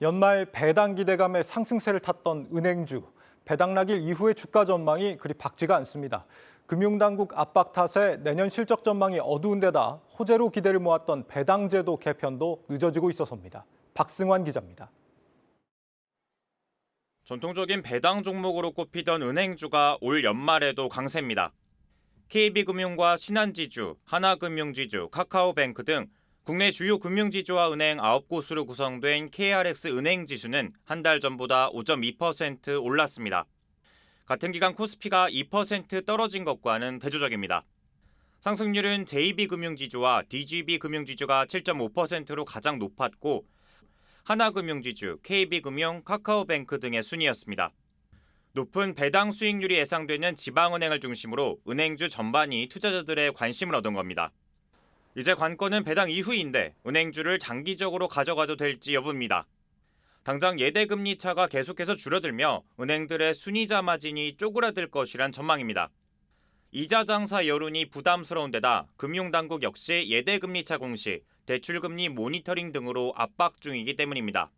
연말 배당 기대감에 상승세를 탔던 은행주. 배당 낙일 이후의 주가 전망이 그리 밝지가 않습니다. 금융당국 압박 탓에 내년 실적 전망이 어두운 데다 호재로 기대를 모았던 배당제도 개편도 늦어지고 있어서입니다. 박승환 기자입니다. 전통적인 배당 종목으로 꼽히던 은행주가 올 연말에도 강세입니다. KB금융과 신한지주, 하나금융지주, 카카오뱅크 등 국내 주요 금융지주와 은행 9곳으로 구성된 KRX 은행지수는 한 달 전보다 5.2% 올랐습니다. 같은 기간 코스피가 2% 떨어진 것과는 대조적입니다. 상승률은 JB금융지주와 DGB금융지주가 7.5%로 가장 높았고 하나금융지주, KB금융, 카카오뱅크 등의 순이었습니다. 높은 배당 수익률이 예상되는 지방은행을 중심으로 은행주 전반이 투자자들의 관심을 얻은 겁니다. 이제 관건은 배당 이후인데 은행주를 장기적으로 가져가도 될지 여부입니다. 당장 예대금리 차가 계속해서 줄어들며 은행들의 순이자 마진이 쪼그라들 것이란 전망입니다. 이자 장사 여론이 부담스러운 데다 금융당국 역시 예대금리 차 공시, 대출금리 모니터링 등으로 압박 중이기 때문입니다.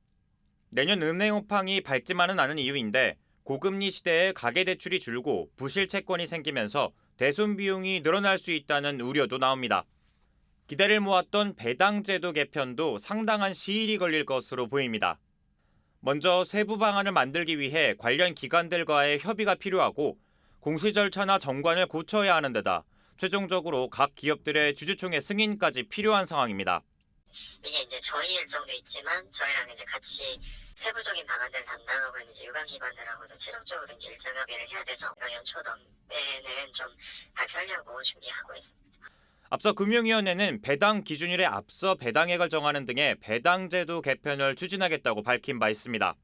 내년 은행 업황이 밝지만은 않은 이유인데 고금리 시대에 가계대출이 줄고 부실 채권이 생기면서 대손 비용이 늘어날 수 있다는 우려도 나옵니다. 기대를 모았던 배당제도 개편도 상당한 시일이 걸릴 것으로 보입니다. 먼저 세부 방안을 만들기 위해 관련 기관들과의 협의가 필요하고 공시 절차나 정관을 고쳐야 하는 데다 최종적으로 각 기업들의 주주총회 승인까지 필요한 상황입니다. 이게 이제 저희 일정도 있지만 저희랑 이제 같이 세부적인 방안들을 담당하고 있는 유관기관들하고도 최종적으로 이제 일정 협의를 해야 돼서 연초 넘에는 좀 발표하려고 준비하고 있습니다. 앞서 금융위원회는 배당 기준일에 앞서 배당액을 정하는 등의 배당제도 개편을 추진하겠다고 밝힌 바 있습니다.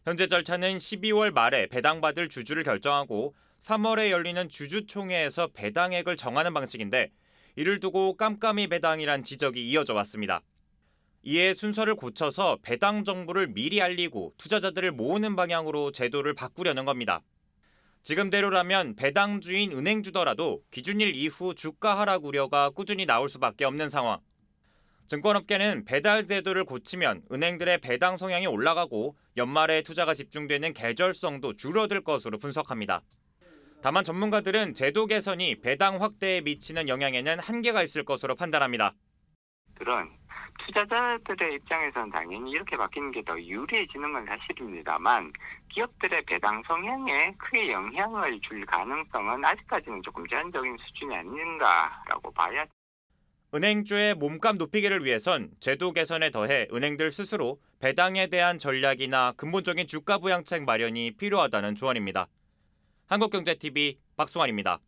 현재 절차는 12월 말에 배당받을 주주를 결정하고 3월에 열리는 주주총회에서 배당액을 정하는 방식인데 이를 두고 깜깜이 배당이란 지적이 이어져 왔습니다. 이에 순서를 고쳐서 배당 정보를 미리 알리고 투자자들을 모으는 방향으로 제도를 바꾸려는 겁니다. 지금대로라면 배당주인 은행주더라도 기준일 이후 주가 하락 우려가 꾸준히 나올 수밖에 없는 상황. 증권업계는 배당 제도를 고치면 은행들의 배당 성향이 올라가고 연말에 투자가 집중되는 계절성도 줄어들 것으로 분석합니다. 다만 전문가들은 제도 개선이 배당 확대에 미치는 영향에는 한계가 있을 것으로 판단합니다. 그런 투자자들의 입장에서는 당연히 이렇게 바뀌는 게 더 유리해지는 건 사실입니다만 기업들의 배당 성향에 크게 영향을 줄 가능성은 아직까지는 조금 제한적인 수준이 아닌가라고 봐야. 은행주의 몸값 높이기를 위해선 제도 개선에 더해 은행들 스스로 배당에 대한 전략이나 근본적인 주가 부양책 마련이 필요하다는 조언입니다. 한국경제TV 박승환입니다.